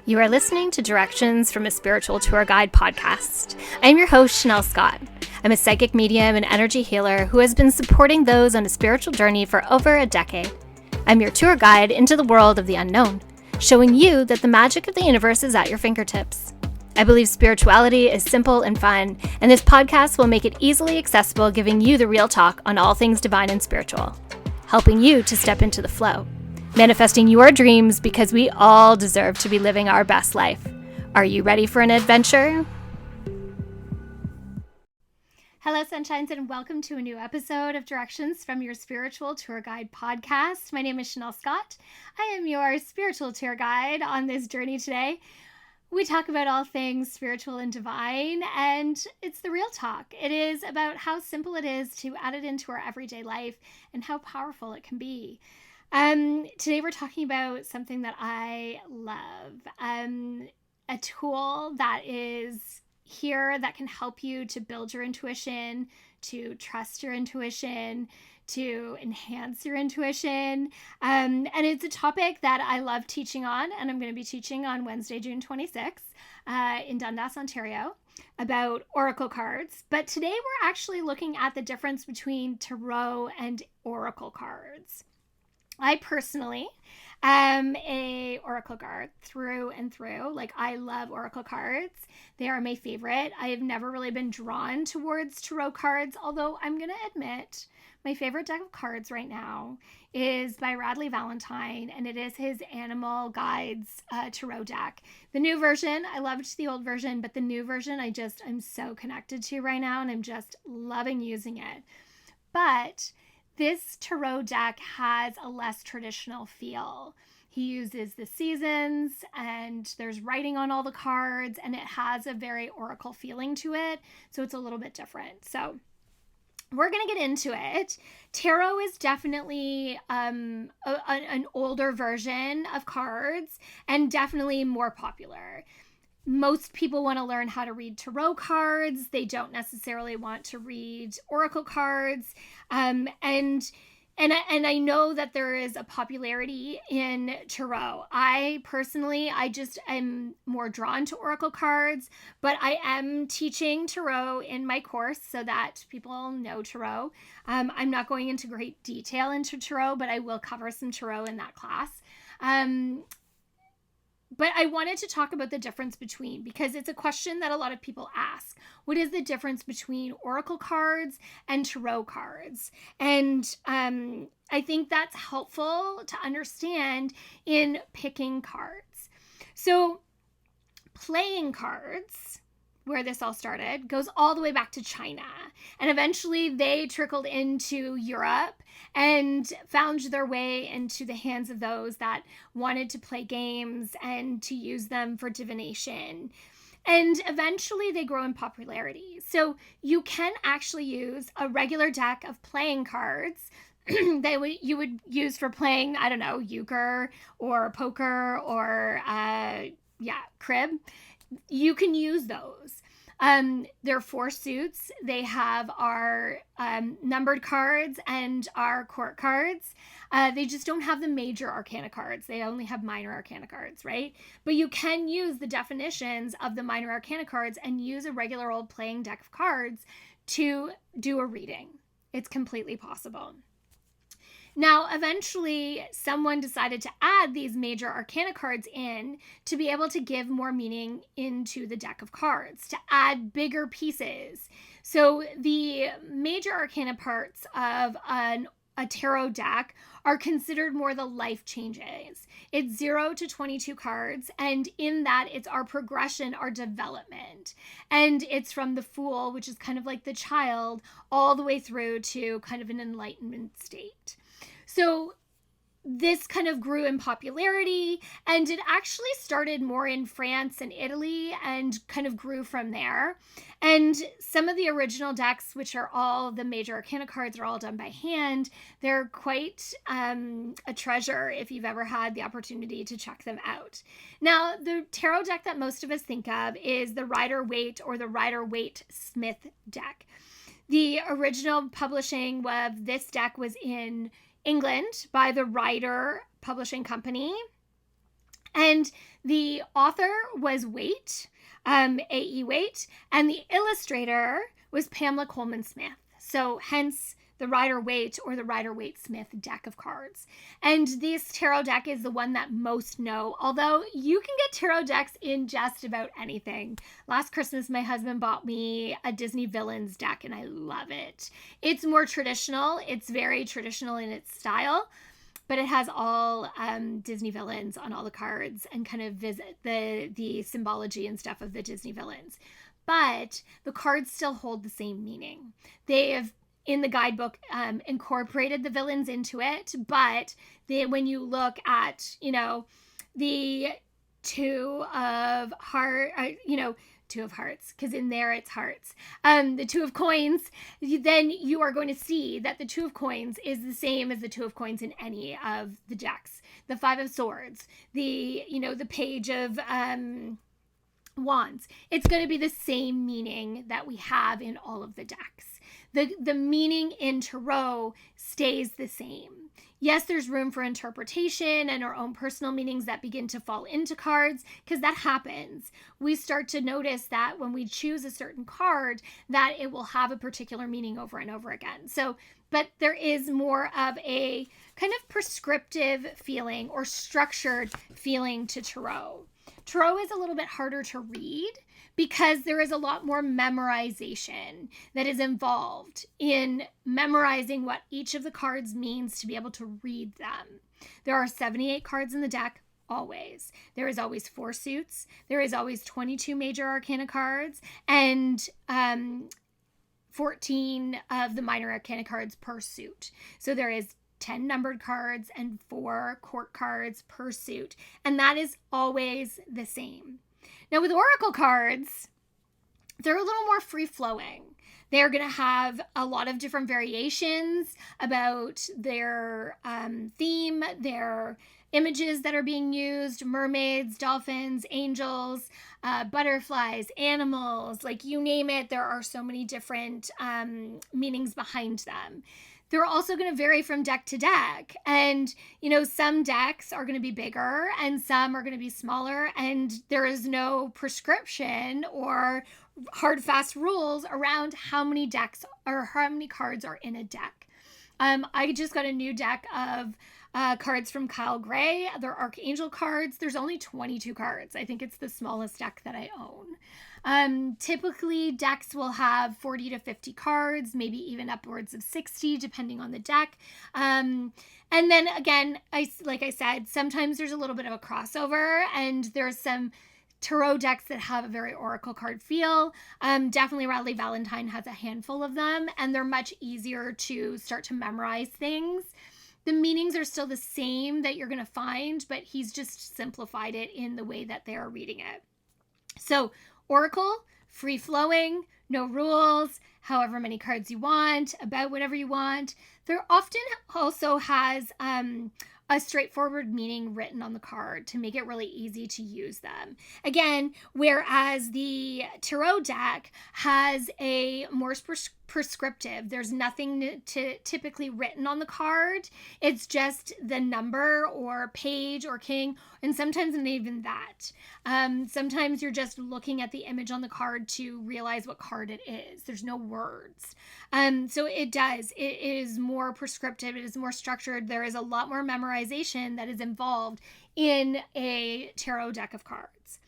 You are listening to Directions from a Spiritual Tour Guide podcast. I am your host, Shanel Scott. I'm a psychic medium and energy healer who has been supporting those on a spiritual journey for over a decade. I'm your tour guide into the world of the unknown, showing you that the magic of the universe is at your fingertips. I believe spirituality is simple and fun, and this podcast will make it easily accessible, giving you the real talk on all things divine and spiritual, helping you to step into the flow, manifesting your dreams because we all deserve to be living our best life. Are you ready for an adventure? Hello, Sunshines, and welcome to a new episode of Directions from your Spiritual Tour Guide podcast. My name is Shanel Scott. I am your spiritual tour guide on this journey today. We talk about all things spiritual and divine, and it's the real talk. It is about how simple it is to add it into our everyday life and how powerful it can be. Today we're talking about something that I love, a tool that is here that can help you to build your intuition, to trust your intuition, to enhance your intuition. And it's a topic that I love teaching on, and I'm going to be teaching on Wednesday, June 26th in Dundas, Ontario, about oracle cards. But today we're actually looking at the difference between tarot and oracle cards. I personally am a oracle card through and through. Like, I love oracle cards. They are my favorite. I have never really been drawn towards tarot cards, although I'm going to admit my favorite deck of cards right now is by Radley Valentine, and it is his Animal Guides tarot deck. The new version, I loved the old version, but the new version I'm so connected to right now, and I'm just loving using it. But this tarot deck has a less traditional feel. He uses the seasons, and there's writing on all the cards, and it has a very oracle feeling to it. So it's a little bit different. So we're going to get into it. Tarot is definitely an older version of cards and definitely more popular. Most people want to learn how to read tarot cards. They don't necessarily want to read oracle cards. And I know that there is a popularity in tarot. I personally, just am more drawn to oracle cards, but I am teaching tarot in my course so that people know tarot. I'm not going into great detail into tarot, but I will cover some tarot in that class. But I wanted to talk about the difference between, because it's a question that a lot of people ask. What is the difference between oracle cards and tarot cards? And I think that's helpful to understand in picking cards. So playing cards, where this all started, goes all the way back to China. And eventually they trickled into Europe and found their way into the hands of those that wanted to play games and to use them for divination. And eventually they grow in popularity. So you can actually use a regular deck of playing cards that you would use for playing, I don't know, euchre or poker or crib. You can use those. There are 4 suits. They have our numbered cards and our court cards. They just don't have the major arcana cards. They only have minor arcana cards, right? But you can use the definitions of the minor arcana cards and use a regular old playing deck of cards to do a reading. It's completely possible. Now, eventually, someone decided to add these major arcana cards in to be able to give more meaning into the deck of cards, to add bigger pieces. So the major arcana parts of a tarot deck are considered more the life changes. It's 0 to 22 cards, and in that, it's our progression, our development. And it's from the Fool, which is kind of like the child, all the way through to kind of an enlightenment state. So this kind of grew in popularity, and it actually started more in France and Italy and kind of grew from there. And some of the original decks, which are all the major arcana cards, are all done by hand. They're quite a treasure if you've ever had the opportunity to check them out. Now, the tarot deck that most of us think of is the Rider-Waite or the Rider-Waite-Smith deck. The original publishing of this deck was in England by the Rider Publishing Company. And the author was Waite, A.E. Waite, and the illustrator was Pamela Coleman Smith. So hence the Rider-Waite or the Rider-Waite-Smith deck of cards. And this tarot deck is the one that most know, although you can get tarot decks in just about anything. Last Christmas, my husband bought me a Disney Villains deck, and I love it. It's more traditional. It's very traditional in its style, but it has all Disney villains on all the cards and kind of visit the symbology and stuff of the Disney villains. But the cards still hold the same meaning. They have, in the guidebook, incorporated the villains into it, but when you look at, the two of hearts, because in there it's hearts, the two of coins, then you are going to see that the two of coins is the same as the two of coins in any of the decks. The five of swords, the page of wands, it's going to be the same meaning that we have in all of the decks. The meaning in tarot stays the same. Yes, there's room for interpretation and our own personal meanings that begin to fall into cards, because that happens. We start to notice that when we choose a certain card, that it will have a particular meaning over and over again. So, but there is more of a kind of prescriptive feeling or structured feeling to tarot. Tarot is a little bit harder to read because there is a lot more memorization that is involved in memorizing what each of the cards means to be able to read them. There are 78 cards in the deck, always. There is always 4 suits. There is always 22 major arcana cards and 14 of the minor arcana cards per suit. So there is 10 numbered cards and 4 court cards per suit. And that is always the same. Now with oracle cards, they're a little more free-flowing. They're going to have a lot of different variations about their theme, their images that are being used, mermaids, dolphins, angels, butterflies, animals, like you name it. There are so many different meanings behind them. They're also going to vary from deck to deck. And, some decks are going to be bigger and some are going to be smaller. And there is no prescription or hard, fast rules around how many decks or how many cards are in a deck. I just got a new deck of cards from Kyle Gray. They're Archangel cards. There's only 22 cards. I think it's the smallest deck that I own. Typically decks will have 40 to 50 cards, maybe even upwards of 60, depending on the deck. And then again, like I said, sometimes there's a little bit of a crossover and there's some tarot decks that have a very oracle card feel. Definitely Radley Valentine has a handful of them and they're much easier to start to memorize things. The meanings are still the same that you're going to find, but he's just simplified it in the way that they are reading it. So oracle, free flowing, no rules, however many cards you want, about whatever you want. There often also has a straightforward meaning written on the card to make it really easy to use them. Again, whereas the tarot deck has a more prescriptive, there's nothing to typically written on the card. It's just the number or page or king, and sometimes not even that. Sometimes you're just looking at the image on the card to realize what card it is. There's no words. So it is more prescriptive. It is more structured. There is a lot more memorization that is involved in a tarot deck of cards.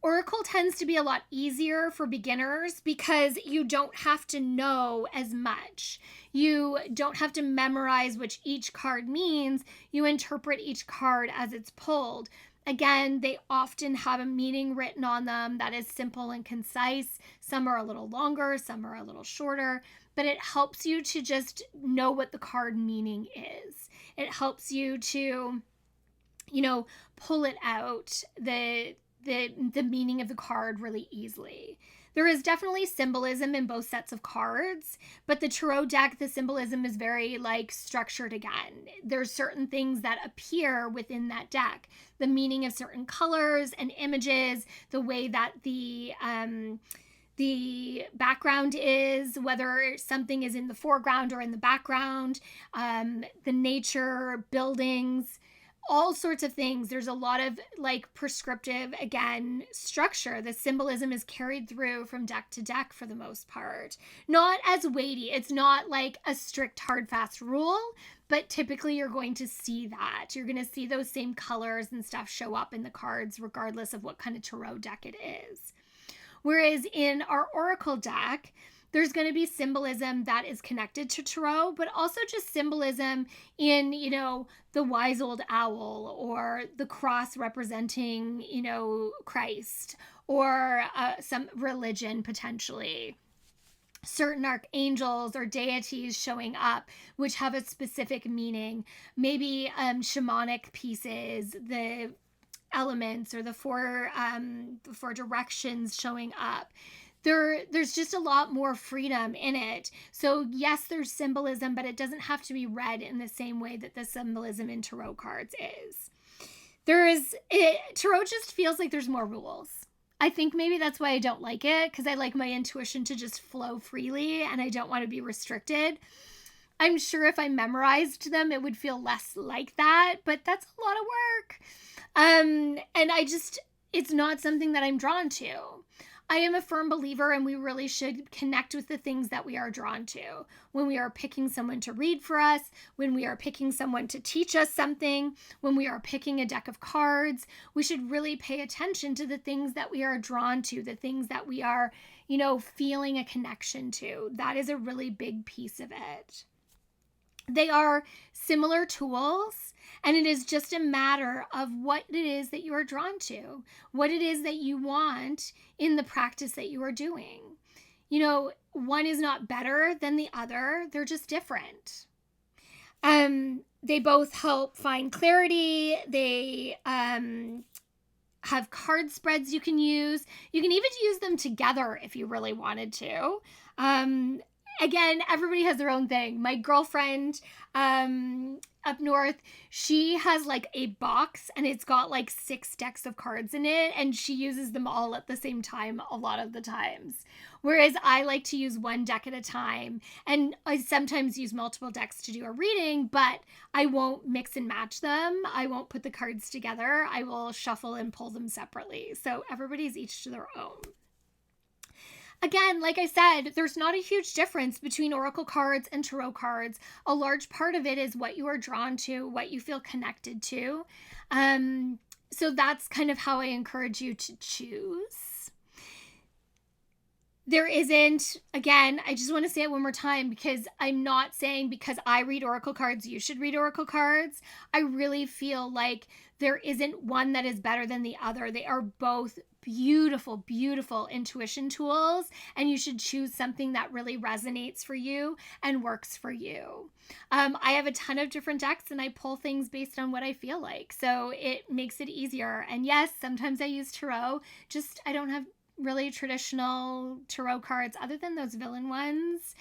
Oracle tends to be a lot easier for beginners because you don't have to know as much. You don't have to memorize which each card means. You interpret each card as it's pulled. Again, they often have a meaning written on them that is simple and concise. Some are a little longer, some are a little shorter, but it helps you to just know what the card meaning is. It helps you to, pull it out, the meaning of the card really easily. There is definitely symbolism in both sets of cards, but the tarot deck, the symbolism is very structured again. There's certain things that appear within that deck. The meaning of certain colors and images, the way that the background is, whether something is in the foreground or in the background, the nature, buildings, all sorts of things. There's a lot of like prescriptive, again, structure. The symbolism is carried through from deck to deck for the most part. Not as weighty. It's not like a strict, hard, fast rule, but typically you're going to see that. You're going to see those same colors and stuff show up in the cards, regardless of what kind of tarot deck it is. Whereas in our oracle deck, there's going to be symbolism that is connected to tarot, but also just symbolism in, the wise old owl, or the cross representing, Christ, or some religion potentially. Certain archangels or deities showing up, which have a specific meaning. Maybe shamanic pieces, the elements, or the four directions showing up. There's just a lot more freedom in it. So yes, there's symbolism, but it doesn't have to be read in the same way that the symbolism in tarot cards is. Tarot just feels like there's more rules. I think maybe that's why I don't like it, because I like my intuition to just flow freely and I don't want to be restricted. I'm sure if I memorized them, it would feel less like that, but that's a lot of work. And it's not something that I'm drawn to. I am a firm believer, and we really should connect with the things that we are drawn to. When we are picking someone to read for us, when we are picking someone to teach us something, when we are picking a deck of cards, we should really pay attention to the things that we are drawn to, the things that we are, feeling a connection to. That is a really big piece of it. They are similar tools, and it is just a matter of what it is that you are drawn to, what it is that you want in the practice that you are doing. One is not better than the other. They're just different. They both help find clarity. They have card spreads you can use. You can even use them together if you really wanted to. Again, everybody has their own thing. My girlfriend up north, she has like a box, and it's got like 6 decks of cards in it, and she uses them all at the same time a lot of the times. Whereas I like to use one deck at a time, and I sometimes use multiple decks to do a reading, but I won't mix and match them. I won't put the cards together. I will shuffle and pull them separately. So everybody's each to their own. Again, like I said, there's not a huge difference between oracle cards and tarot cards. A large part of it is what you are drawn to, what you feel connected to. So that's kind of how I encourage you to choose. There isn't, again, I just want to say it one more time, because I'm not saying because I read oracle cards, you should read oracle cards. I really feel like there isn't one that is better than the other. They are both beautiful, beautiful intuition tools, and you should choose something that really resonates for you and works for you. I have a ton of different decks, and I pull things based on what I feel like, so it makes it easier. And yes, sometimes I use tarot, just I don't have really traditional tarot cards other than those villain ones.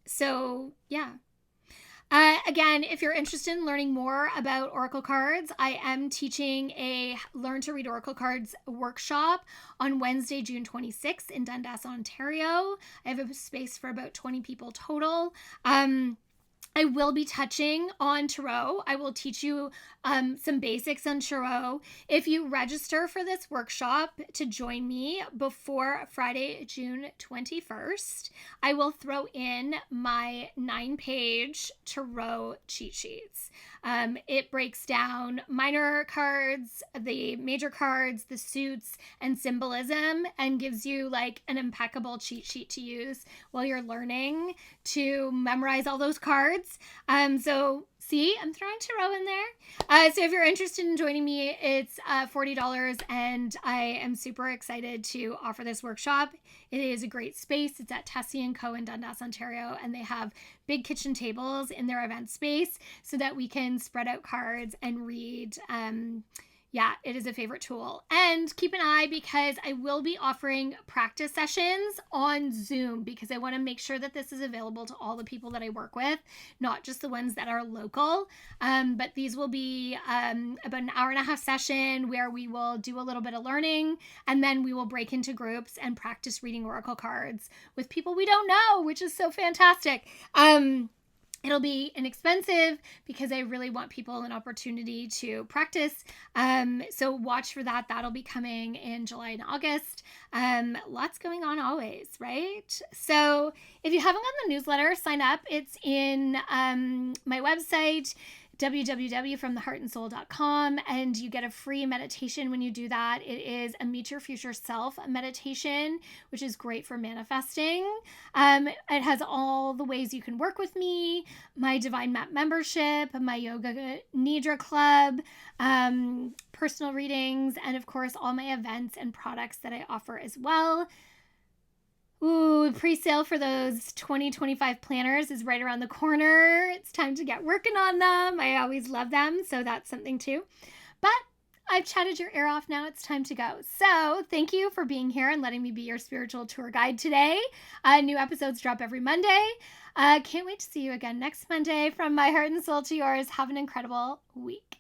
So yeah. Again, if you're interested in learning more about oracle cards, I am teaching a Learn to Read Oracle Cards workshop on Wednesday, June 26th in Dundas, Ontario. I have a space for about 20 people total. I will be touching on tarot. I will teach you some basics on tarot. If you register for this workshop to join me before Friday, June 21st, I will throw in my 9-page tarot cheat sheets. It breaks down minor cards, the major cards, the suits, and symbolism, and gives you like an impeccable cheat sheet to use while you're learning to memorize all those cards. So see, I'm throwing tarot in there. So if you're interested in joining me, it's $40, and I am super excited to offer this workshop. It is a great space. It's at Tessie & Co. in Dundas, Ontario, and they have big kitchen tables in their event space so that we can spread out cards and read. Yeah, it is a favorite tool. And keep an eye, because I will be offering practice sessions on Zoom, because I want to make sure that this is available to all the people that I work with, not just the ones that are local. But these will be about an hour and a half session where we will do a little bit of learning, and then we will break into groups and practice reading oracle cards with people we don't know, which is so fantastic. It'll be inexpensive because I really want people an opportunity to practice. So watch for that. That'll be coming in July and August. Lots going on always, right? So if you haven't gotten the newsletter, sign up. It's in my website, www.fromtheheartandsoul.com, and you get a free meditation when you do that. It is a Meet Your Future Self meditation, which is great for manifesting. It has all the ways you can work with me, my Divine Map membership, my Yoga Nidra Club, personal readings, and of course all my events and products that I offer as well. Ooh, pre-sale for those 2025 planners is right around the corner. It's time to get working on them. I always love them, so that's something too. But I've chatted your ear off. Now it's time to go. So thank you for being here and letting me be your spiritual tour guide today. New episodes drop every Monday. Can't wait to see you again next Monday. From my heart and soul to yours, have an incredible week.